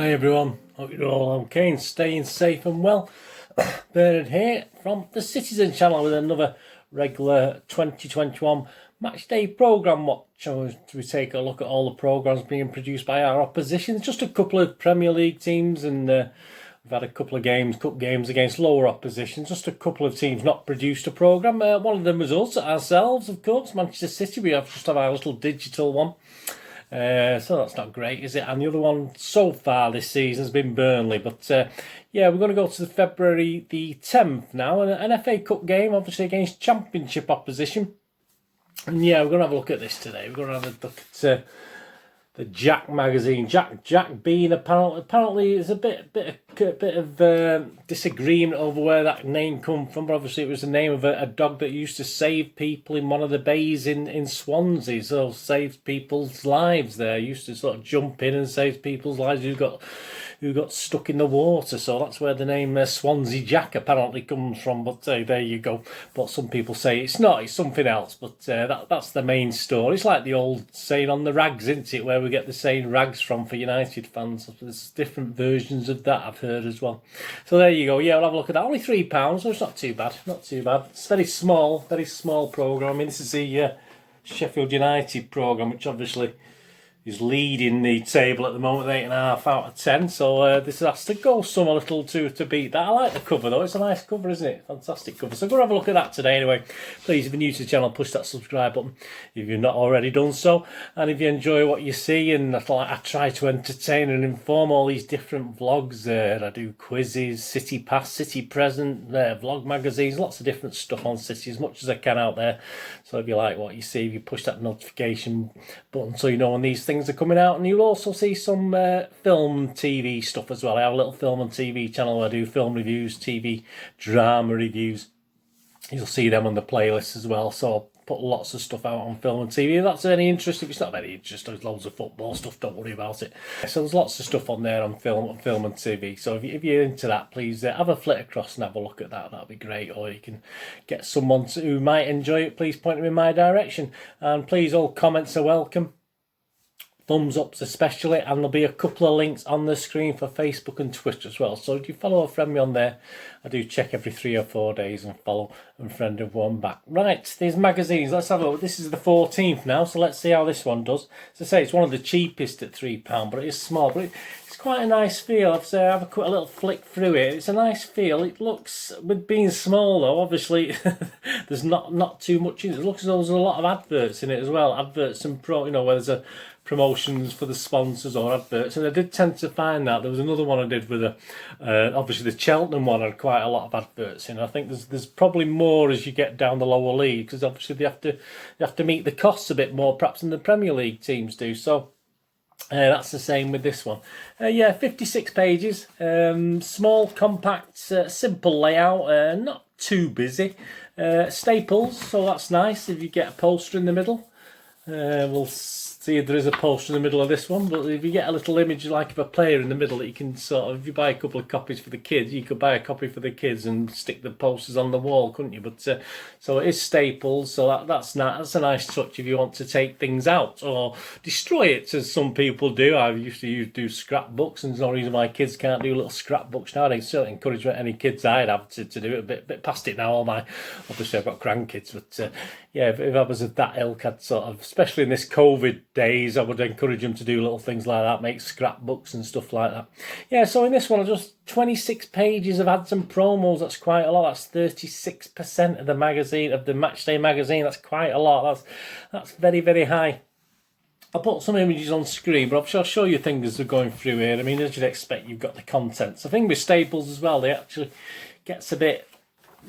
Hi everyone, hope you're all okay and staying safe and well. Bernard here from the Citizen channel with another regular 2021 matchday programme watch. We take a look at all the programmes being produced by our opposition. It's just a couple of Premier League teams and we've had a couple of cup games against lower opposition. Just a couple of teams not produced a programme. One of them was us, ourselves, of course, Manchester City. We just have our little digital one. So that's not great, is it? And the other one so far this season has been Burnley. But yeah, we're going to go to the February the 10th now. An FA Cup game, obviously, against Championship opposition. And yeah, we're going to have a look at this today. We're going to have a look at the Jack magazine. Jack Bean apparently is a bit of disagreement over where that name come from. But obviously, it was the name of a dog that used to save people in one of the bays in Swansea. So saved people's lives there. Used to sort of jump in and save people's lives who got stuck in the water. So that's where the name Swansea Jack apparently comes from. But there you go. But some people say it's not. It's something else. But that's the main story. It's like the old saying on the rags, isn't it? Where we get the saying rags from for United fans. There's different versions of that I've heard as well. So there you go. Yeah, we'll have a look at that. Only £3, so it's not too bad. Not too bad. It's very small programme. I mean, this is the Sheffield United programme, which obviously is leading the table at the moment with 8.5 out of 10. So this has to go some a little to beat that. I like the cover though. It's a nice cover, isn't it? Fantastic cover. So go have a look at that today anyway. Please, if you're new to the channel, push that subscribe button if you've not already done so. And if you enjoy what you see, and I try to entertain and inform all these different vlogs. I do quizzes, City Past, City Present, vlog magazines, lots of different stuff on City, as much as I can out there. So if you like what you see, if you push that notification button so you know when these things are coming out. And you'll also see some film TV stuff as well. I have a little film and TV channel where I do film reviews, TV drama reviews. You'll see them on the playlist as well. So I'll put lots of stuff out on film and TV. If that's any interest, if it's not of any interest, there's loads of football stuff, don't worry about it. So there's lots of stuff on there on film and TV. So if you're into that, please have a flick across and have a look at that. That'd be great. Or you can get someone who might enjoy it. Please point them in my direction. And please, all comments are welcome. Thumbs ups especially, and there'll be a couple of links on the screen for Facebook and Twitter as well. So if you follow or friend me on there, I do check every 3 or 4 days and follow and friend of one back. Right, these magazines, let's have a look. This is the 14th now, so let's see how this one does. As I say, it's one of the cheapest at £3, but it is small. But it's quite a nice feel. I've have a little flick through it. It's a nice feel. It looks, with being small though, obviously there's not too much in it. It looks as though there's a lot of adverts in it as well. Adverts and where there's a promotions for the sponsors or adverts, and I did tend to find that there was another one I did with obviously the Cheltenham one had quite a lot of adverts in. I think there's probably more as you get down the lower league, because obviously they have to meet the costs a bit more perhaps than the Premier League teams do. So that's the same with this one. Yeah, 56 pages, small, compact, simple layout, not too busy. Staples, so that's nice if you get a poster in the middle. We'll see if there is a poster in the middle of this one, but if you get a little image like of a player in the middle that you can sort of, if you buy a couple of copies for the kids, you could buy a copy for the kids and stick the posters on the wall, couldn't you? But so it is Staples, so that's a nice touch if you want to take things out or destroy it, as some people do. I used to do scrapbooks, and there's no reason why kids can't do little scrapbooks nowadays. Certainly encourage any kids I'd have to do it. A bit past it now. Obviously I've got grandkids, but yeah, if I was of that ilk, I'd sort of, especially in this COVID days, I would encourage them to do little things like that, make scrapbooks and stuff like that. Yeah, so in this one, just 26 pages of ads and promos. That's quite a lot. That's 36% of the magazine, of the Matchday magazine. That's quite a lot. That's very, very high. I'll put some images on screen, but I'll show you things as we're going through here. I mean, as you'd expect, you've got the contents. The thing with Staples as well, they actually gets a bit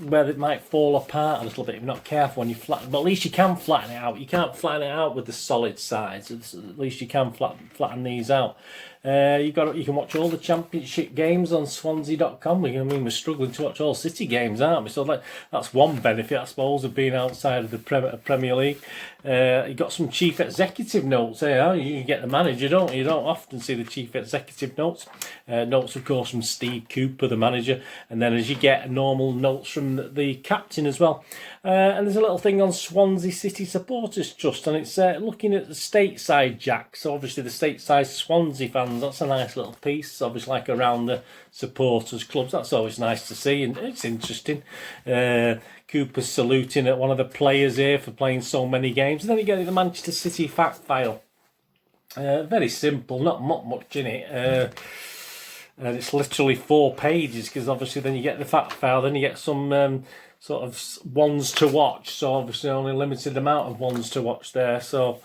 where it might fall apart a little bit if you're not careful when you flatten, but at least you can flatten it out. You can't flatten it out with the solid sides. At least you can flatten these out. You can watch all the Championship games on Swansea.com. We're struggling to watch all City games, aren't we? So that's one benefit, I suppose, of being outside of the Premier League. You got some chief executive notes here. You get the manager, don't you? You don't often see the chief executive notes. Notes, of course, from Steve Cooper, the manager, and then as you get normal notes from from the captain as well. And there's a little thing on Swansea City Supporters Trust, and it's looking at the stateside Jack. So obviously the stateside Swansea fans, that's a nice little piece, obviously like around the supporters clubs. That's always nice to see, and it's interesting. Cooper's saluting at one of the players here for playing so many games. And then you get the Manchester City fact file. Very simple, not much in it. And it's literally 4 pages, because obviously then you get the fact file, then you get some sort of ones to watch. So obviously only a limited amount of ones to watch there. So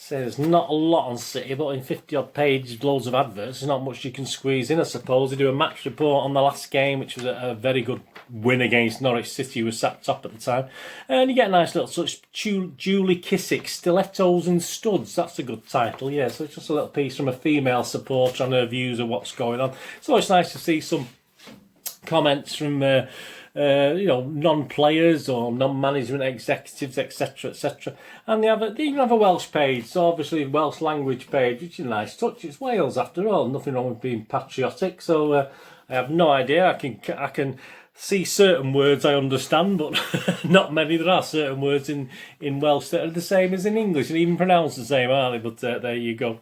there's not a lot on City, but in 50 odd pages, loads of adverts. There's not much you can squeeze in, I suppose. They do a match report on the last game, which was a very good win against Norwich City, who was sat top at the time. And you get a nice little touch. Julie Kissick, Stilettos and Studs. That's a good title, yeah. So it's just a little piece from a female supporter on her views of what's going on. It's always nice to see some comments from non-players or non-management executives, etc., etc. And they even have a Welsh page, so obviously Welsh language page, which is a nice touch. It's Wales after all. Nothing wrong with being patriotic. So I have no idea. I can see certain words I understand, but not many. There are certain words in Welsh that are the same as in English, and even pronounced the same, aren't they? But there you go.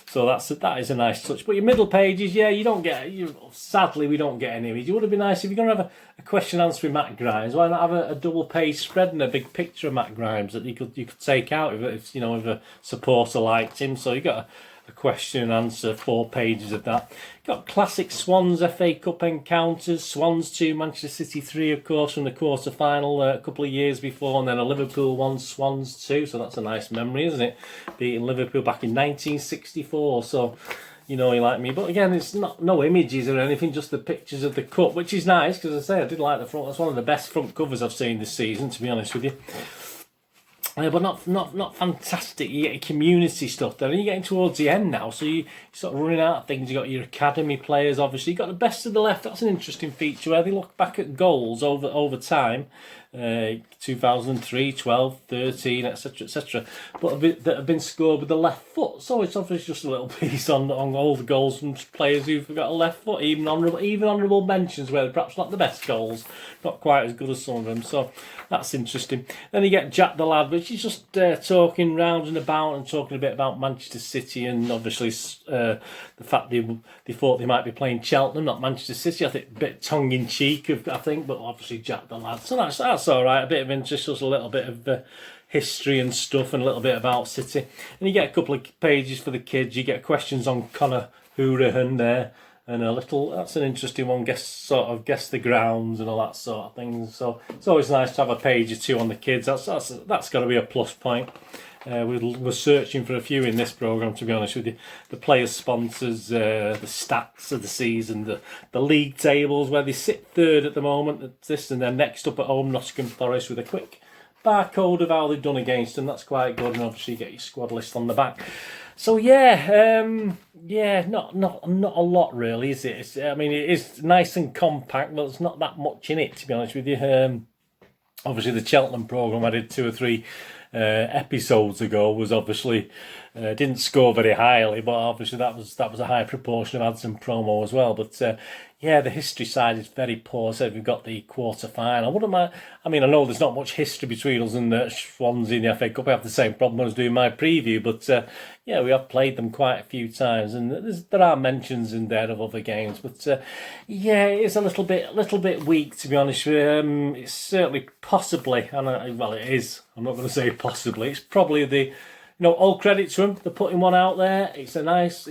So that is a nice touch. But your middle pages, yeah, you don't get. Sadly, we don't get any image. It would have been nice if you're going to have a question answer with Matt Grimes. Why not have a double page spread and a big picture of Matt Grimes that you could take out if a supporter liked him. So you got a question and answer, 4 pages of that. Got classic Swans FA Cup encounters, Swans 2, Manchester City 3, of course, from the quarter final a couple of years before, and then a Liverpool 1, Swans 2. So that's a nice memory, isn't it? Beating Liverpool back in 1964. So you like me. But again, it's no images or anything, just the pictures of the cup, which is nice, because as I say, I did like the front. That's one of the best front covers I've seen this season, to be honest with you. But not fantastic. You get your community stuff there, and you're getting towards the end now, so you're sort of running out of things. You got your academy players, obviously. You got the best of the left. That's an interesting feature where they look back at goals over time, 2003, 12, 13, etc., etc. But that have been scored with the left foot. So it's obviously just a little piece on all the goals from players who've got a left foot. Even honourable mentions where they're perhaps not the best goals, not quite as good as some of them. So that's interesting. Then you get Jack the Lad, which is just talking round and about and talking a bit about Manchester City, and obviously the fact they thought they might be playing Cheltenham, not Manchester City. I think a bit tongue in cheek, I think, but obviously Jack the Lad. So that's all right. A bit of interest, just a little bit of history and stuff, and a little bit about City. And you get a couple of pages for the kids. You get questions on Conor Hourihane there, and that's an interesting one. Guess the grounds and all that sort of thing. So it's always nice to have a page or two on the kids. That's got to be a plus point. We're searching for a few in this programme, to be honest with you. The players' sponsors, the stats of the season, the league tables, where they sit third at the moment, and then next up at home, Nottingham Forest, with a quick barcode of how they've done against them. That's quite good, and obviously you get your squad list on the back. So not a lot really, is it? It is nice and compact, but there's not that much in it, to be honest with you. Obviously the Cheltenham programme I did 2 or 3 episodes ago was obviously didn't score very highly, but obviously that was a high proportion of ads and promo as well. But the history side is very poor. So we've got the quarter final. I wouldn't mind. I know there's not much history between us and the Swans in the FA Cup. I have the same problem when I was doing my preview, but we have played them quite a few times, and there are mentions in there of other games. But it is a little bit weak, to be honest with you. It's certainly possibly, it is. I'm not going to say possibly. It's probably all credit to them. They're putting one out there. It's a nice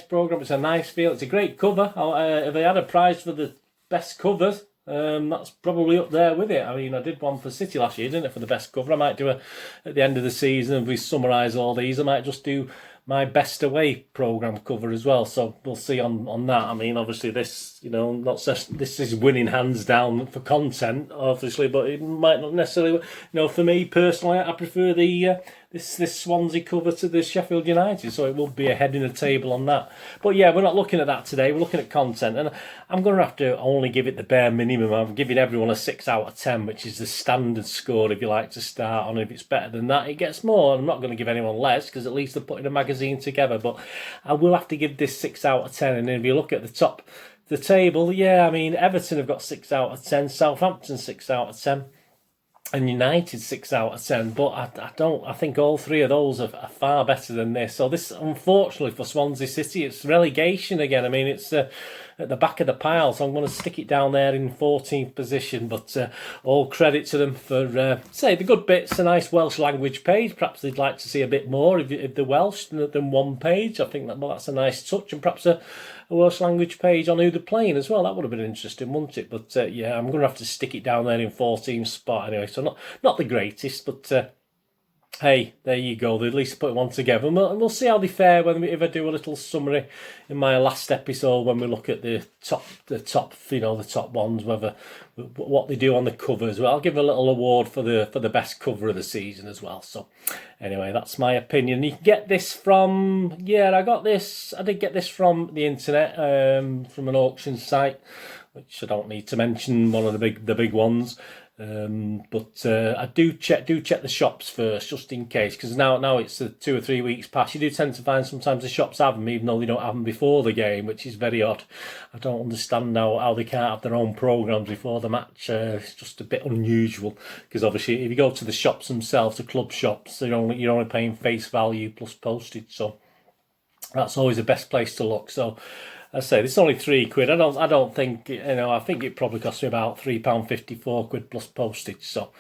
programme. It's a nice feel. It's a great cover. If they had a prize for the best covers, that's probably up there with it. I did one for City last year, didn't it, for the best cover. I might do at the end of the season, if we summarise all these, I might just do my best away programme cover as well. So we'll see on that. Obviously this, this is winning hands down for content, obviously, but it might not necessarily, for me personally, I prefer the this Swansea cover to the Sheffield United, so it will be ahead in the table on that. But we're not looking at that today. We're looking at content, and I'm going to have to only give it the bare minimum. I'm giving everyone a 6 out of 10, which is the standard score if you like to start on. If it's better than that, it gets more. I'm not going to give anyone less, because at least they're putting a magazine together, but I will have to give this 6 out of 10. And if you look at the top the table, yeah, I mean, Everton have got 6 out of 10, Southampton 6 out of 10, and United 6 out of 10. But I think all three of those are far better than this. So this, unfortunately for Swansea City, it's relegation again. I mean, it's at the back of the pile, so I'm going to stick it down there in 14th position. But all credit to them for say the good bits. A nice Welsh language page. Perhaps they'd like to see a bit more if they're Welsh than one page. I think that's a nice touch, and perhaps a Welsh language page on who they're playing as well. That would have been interesting, wouldn't it? But yeah, I'm going to have to stick it down there in 14th spot anyway. So not the greatest, but hey, there you go. They at least put one together, and we'll see how they fare if I do a little summary in my last episode when we look at the top, the top ones, whether what they do on the covers. Well, I'll give a little award for the best cover of the season as well. So anyway, that's my opinion. You can get this from I did get this from the internet, from an auction site, which I don't need to mention, one of the big ones. But I do check the shops first, just in case, because now it's 2 or 3 weeks past. You do tend to find sometimes the shops have them, even though they don't have them before the game, which is very odd. I don't understand how they can't have their own programmes before the match. It's just a bit unusual, because obviously if you go to the shops themselves, the club shops, you're only paying face value plus postage, so that's always the best place to look. So I say this is only £3. I don't think, I think it probably cost me about £3.50, £4 plus postage. So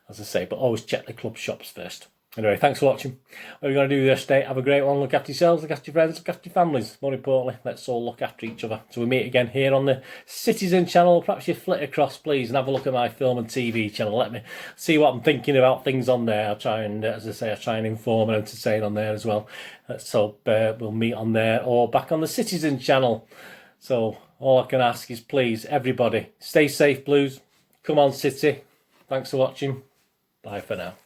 as I say, but always check the club shops first. Anyway, thanks for watching. What are we going to do this day? Have a great one. Look after yourselves, look after your friends, look after your families. More importantly, let's all look after each other. So we meet again here on the Citizen channel. Perhaps you flit across, please, and have a look at my film and TV channel. Let me see what I'm thinking about things on there. I'll try and, as I say, I'll try and inform and entertain on there as well. So we'll meet on there or back on the Citizen channel. So all I can ask is, please, everybody, stay safe, Blues. Come on, City. Thanks for watching. Bye for now.